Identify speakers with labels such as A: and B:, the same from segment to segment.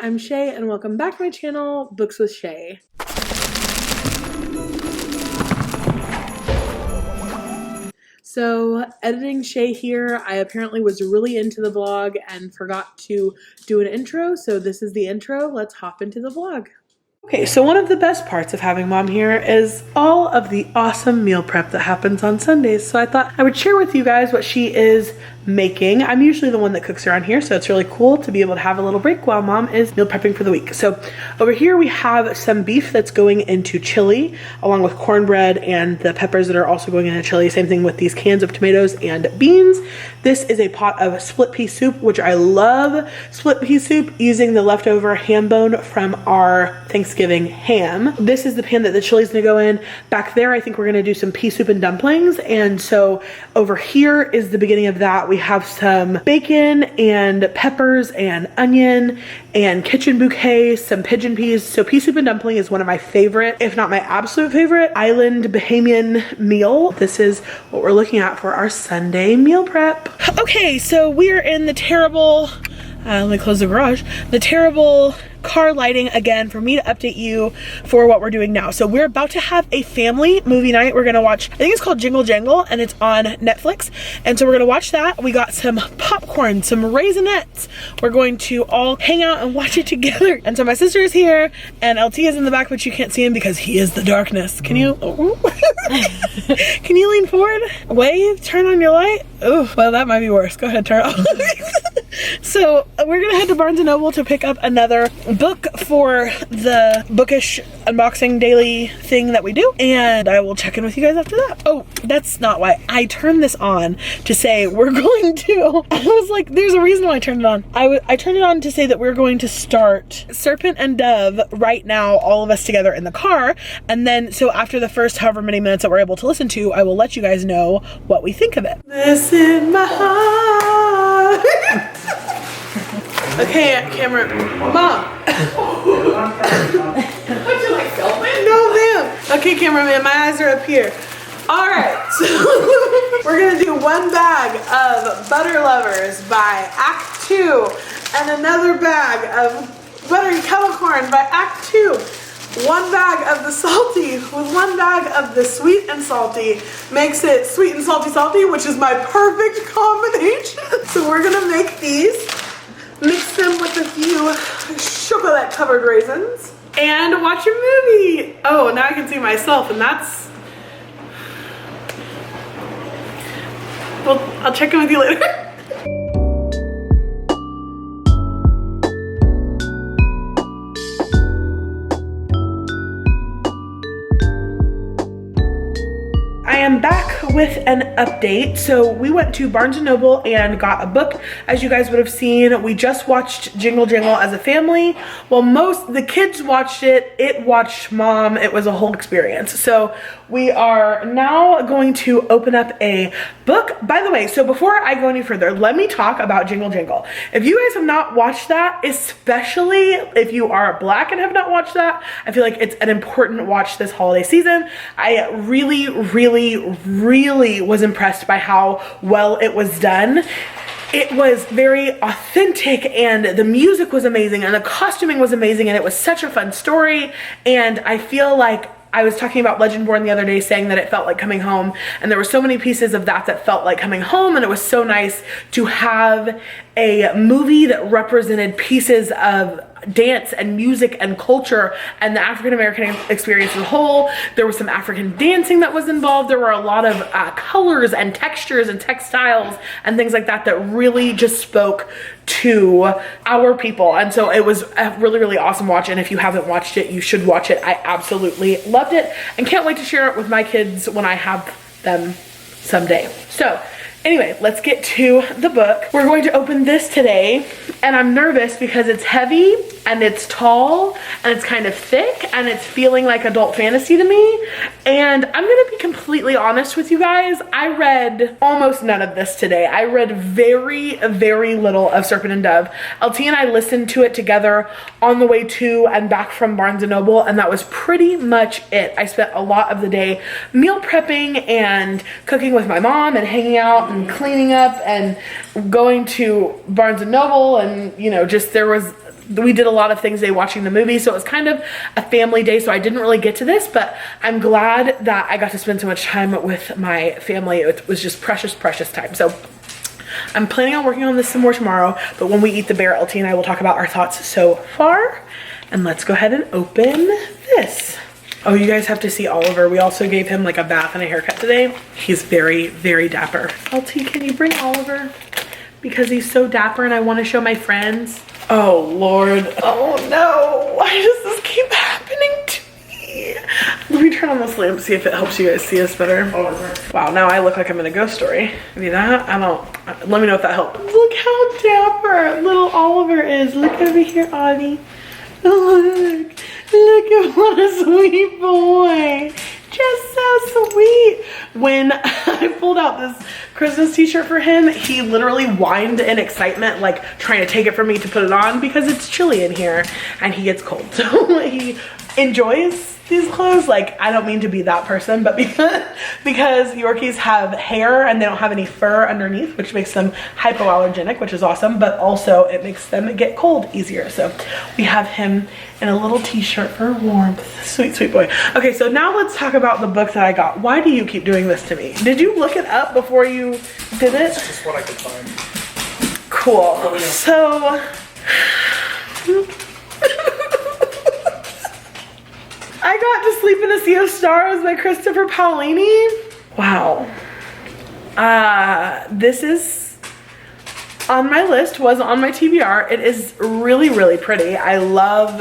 A: I'm Shay and welcome back to my channel, Books with Shay. So, editing Shay here, I apparently was really into the vlog and forgot to do an intro, so this is the intro. Let's hop into the vlog. Okay, so one of the best parts of having mom here is all of the awesome meal prep that happens on Sundays. So I thought I would share with you guys what she is making. I'm usually the one that cooks around here, so it's really cool to be able to have a little break while mom is meal prepping for the week. So over here we have some beef that's going into chili, along with cornbread and the peppers that are also going into chili. Same thing with these cans of tomatoes and beans. This is a pot of split pea soup, which I love split pea soup using the leftover ham bone from our Thanksgiving ham. This is the pan that the chili's gonna go in. Back there, I think we're gonna do some pea soup and dumplings. And so over here is the beginning of that. We have some bacon and peppers and onion and kitchen bouquet, some pigeon peas. So pea soup and dumpling is one of my favorite, if not my absolute favorite, island Bahamian meal. This is what we're looking at for our Sunday meal prep. Okay, so we're in the terrible, let me close the garage, the terrible car lighting again for me to update you for what we're doing now. So we're about to have a family movie night. We're gonna watch, I think it's called Jingle Jangle, and it's on Netflix. And so we're gonna watch that. We got some popcorn, some Raisinets. We're going to all hang out and watch it together. And so my sister is here and LT is in the back, but you can't see him because he is the darkness. Can you, can you lean forward? Wave, turn on your light. Oh, well, that might be worse. Go ahead, turn off. So we're gonna head to Barnes & Noble to pick up another book for the bookish unboxing daily thing that we do, and I will check in with you guys after that. Oh, that's not why I turned this on, to say we're going to, I was like, there's a reason why I turned it on. I turned it on to say that we're going to start Serpent and Dove right now, all of us together in the car, and then so after the first however many minutes that we're able to listen to, I will let you guys know what we think of it. This in my heart. Okay, camera, mom. Would you like filming? No, ma'am. Okay, cameraman, my eyes are up here. All right, so we're gonna do one bag of Butter Lovers by Act 2 and another bag of Buttery Kettle Corn by Act 2. One bag of the salty with one bag of the sweet and salty makes it sweet and salty salty, which is my perfect combination. So we're gonna make these. Mix them with a few chocolate covered raisins and watch a movie. Oh, now I can see myself, and that's, well, I'll check in with you later. I am back with an update. So we went to Barnes & Noble and got a book. As you guys would have seen, we just watched Jingle Jangle as a family. Well, the kids watched it. It watched mom. It was a whole experience. So we are now going to open up a book. By the way, so before I go any further, let me talk about Jingle Jangle. If you guys have not watched that, especially if you are Black and have not watched that, I feel like it's an important watch this holiday season. I really was impressed by how well it was done. It was very authentic, and the music was amazing, and the costuming was amazing, and it was such a fun story. And I feel like I was talking about Legendborn the other day, saying that it felt like coming home, and there were so many pieces of that felt like coming home, and it was so nice to have a movie that represented pieces of dance and music and culture and the African American experience as a whole. There was some African dancing that was involved. There were a lot of colors and textures and textiles and things like that that really just spoke to our people. And so it was a really awesome watch, and if you haven't watched it, you should watch it. I absolutely loved it and can't wait to share it with my kids when I have them someday. So anyway, let's get to the book. We're going to open this today, and I'm nervous because it's heavy and it's tall and it's kind of thick and it's feeling like adult fantasy to me. And I'm gonna be completely honest with you guys, I read almost none of this today. I read very little of Serpent and Dove. LT and I listened to it together on the way to and back from Barnes & Noble, and that was pretty much it. I spent a lot of the day meal prepping and cooking with my mom and hanging out and cleaning up and going to Barnes & Noble, and you know, just there was we did a lot of things today watching the movie, so it was kind of a family day, so I didn't really get to this, but I'm glad that I got to spend so much time with my family. It was just precious, precious time. So I'm planning on working on this some more tomorrow, but when we eat the bear, LT and I will talk about our thoughts so far. And let's go ahead and open this. Oh, you guys have to see Oliver. We also gave him like a bath and a haircut today. He's very, very dapper. LT, can you bring Oliver? Because he's so dapper and I want to show my friends. Oh, Lord. Oh, no. Why does this keep happening to me? Let me turn on this lamp, see if it helps you guys see us better. Wow, now I look like I'm in a ghost story. Maybe that? I don't. Let me know if that helps. Look how dapper little Oliver is. Look over here, Audie. Look. Look at what a sweet boy. Just so sweet. When I pulled out this Christmas t-shirt for him, he literally whined in excitement, like trying to take it from me to put it on because it's chilly in here and he gets cold. So he enjoys these clothes. Like, I don't mean to be that person, but because Yorkies have hair and they don't have any fur underneath, which makes them hypoallergenic, which is awesome, but also it makes them get cold easier. So we have him in a little t-shirt for warmth. Sweet, sweet boy. Okay, so now let's talk about the book that I got. Why do you keep doing this to me? Did you look it up before you did it?
B: It's just what I could find.
A: Cool. Oh, yeah. So I got To Sleep in a Sea of Stars by Christopher Paolini. Wow. This is on my list, was on my TBR. It is really, really pretty. I love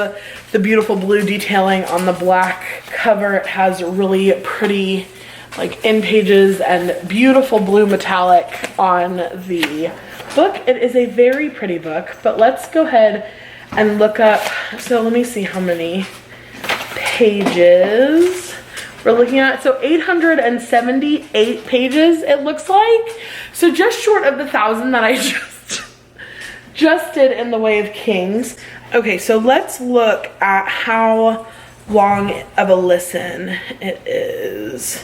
A: the beautiful blue detailing on the black cover. It has really pretty like end pages and beautiful blue metallic on the book. It is a very pretty book, but let's go ahead and look up. So let me see how many pages we're looking at. So 878 pages it looks like. So just short of the 1,000 that I just did in The Way of Kings. Okay, so let's look at how long of a listen it is.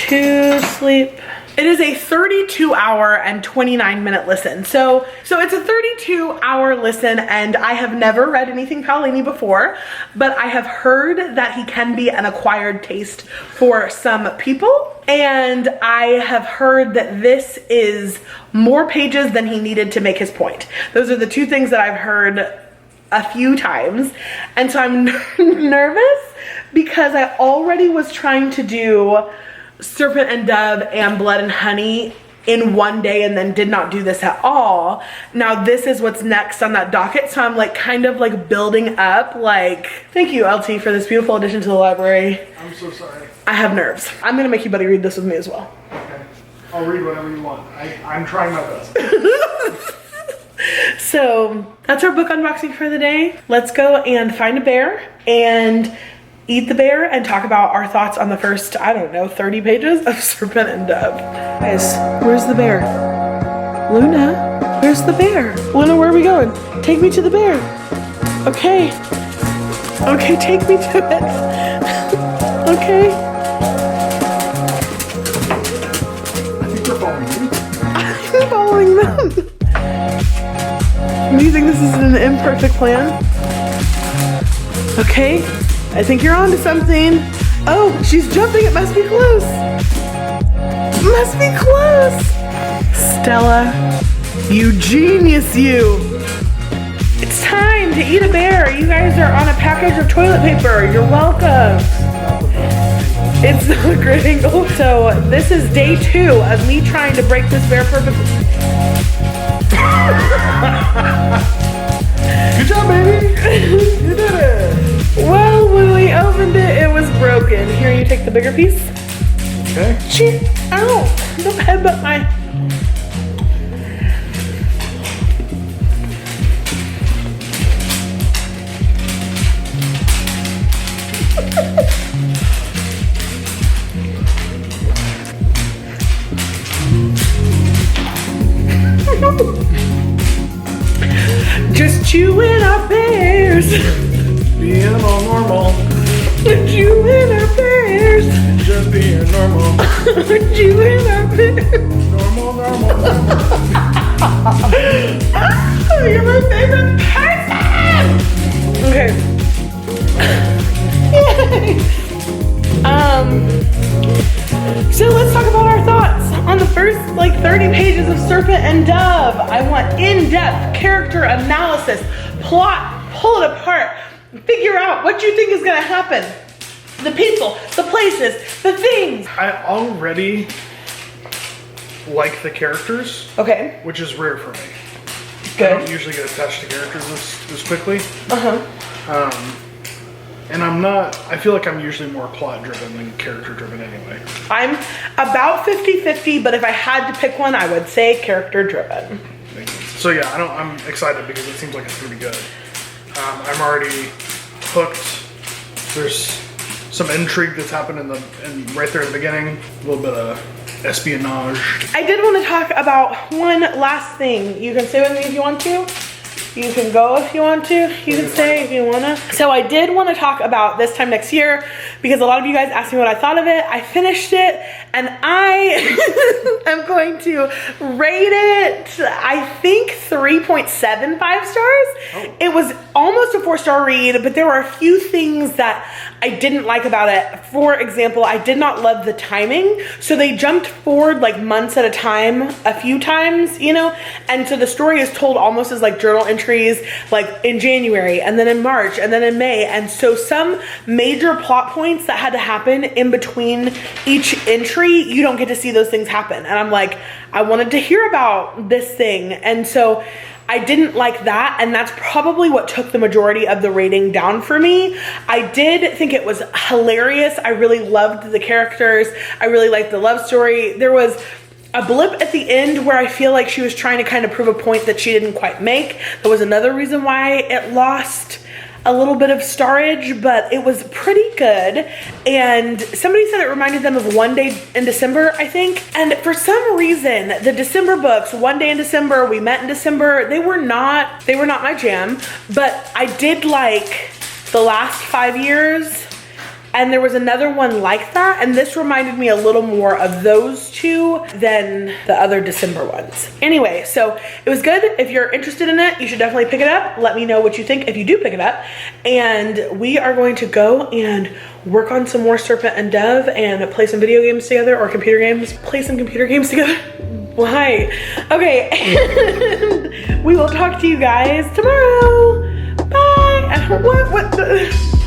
A: To Sleep. It is a 32-hour and 29-minute listen. So it's a 32-hour listen, and I have never read anything Paolini before, but I have heard that he can be an acquired taste for some people. And I have heard that this is more pages than he needed to make his point. Those are the two things that I've heard a few times. And so I'm nervous because I already was trying to do Serpent and Dove and Blood and Honey in one day and then did not do this at all. Now this is what's next on that docket, so I'm like kind of like building up. Like, thank you LT for this beautiful addition to the library.
B: I'm so sorry.
A: I have nerves. I'm gonna make you buddy read this with me as well.
B: Okay, I'll read whatever you want. I'm trying my best.
A: So that's our book unboxing for the day. Let's go and find a bear and eat the bear and talk about our thoughts on the first, I don't know, 30 pages of Serpent and Dove. Guys, where's the bear? Luna, where's the bear? Luna, where are we going? Take me to the bear. Okay. Okay, take me to it. Okay.
B: I think you're following me.
A: I'm following them. Do you think this is an imperfect plan? Okay. I think you're onto something. Oh, she's jumping. It must be close. Must be close. Stella, you genius, you. It's time to eat a bear. You guys are on a package of toilet paper. You're welcome. It's not a great angle. So this is day 2 of me trying to break this bear perfectly.
B: Good job, baby. You did it.
A: Well, when we opened it, it was broken. Here, you take the bigger piece.
B: Okay.
A: Shit. Ow. Don't headbutt my... Just chewing our pears.
B: Being all normal.
A: Chewing our pears.
B: Just being normal.
A: Chewing our pears.
B: Normal.
A: Oh, you're my favorite person. Okay. So let's talk about our thoughts on the first like 30 pages of Serpent and Dove. I want in-depth character analysis, plot, pull it apart, figure out what you think is gonna happen. The people, the places, the things.
B: I already like the characters.
A: Okay.
B: Which is rare for me.
A: Good.
B: I don't usually get attached to characters this quickly. And I feel like I'm usually more plot driven than character driven anyway.
A: I'm about 50-50, but if I had to pick one, I would say character driven.
B: So yeah, I'm excited because it seems like it's gonna be good. I'm already hooked. There's some intrigue that's happened right there at the beginning. A little bit of espionage.
A: I did want to talk about one last thing. You can stay with me if you want to. You can go if you want to. You can stay if you want to. So I did want to talk about this time next year because a lot of you guys asked me what I thought of it. I finished it and I am going to rate it, I think 3.75 stars. Oh. It was almost a 4-star read, but there were a few things that I didn't like about it. For example, I did not love the timing. So they jumped forward like months at a time, a few times, you know? And so the story is told almost as like journal entries, like in January and then in March and then in May. And so some major plot points that had to happen in between each entry, you don't get to see those things happen. And I'm like, I wanted to hear about this thing. And so I didn't like that, and that's probably what took the majority of the rating down for me. I did think it was hilarious. I really loved the characters. I really liked the love story. There was a blip at the end where I feel like she was trying to kind of prove a point that she didn't quite make. That was another reason why it lost a little bit of starage, but it was pretty good. And somebody said it reminded them of One Day in December, I think. And for some reason, the December books, One Day in December, We Met in December, they were not my jam, but I did like The Last 5 Years. And there was another one like that, and this reminded me a little more of those two than the other December ones. Anyway, so it was good. If you're interested in it, you should definitely pick it up. Let me know what you think if you do pick it up. And we are going to go and work on some more Serpent and Dove and play some video games together, or computer games. Play some computer games together. Why? Okay, and we will talk to you guys tomorrow. Bye. What?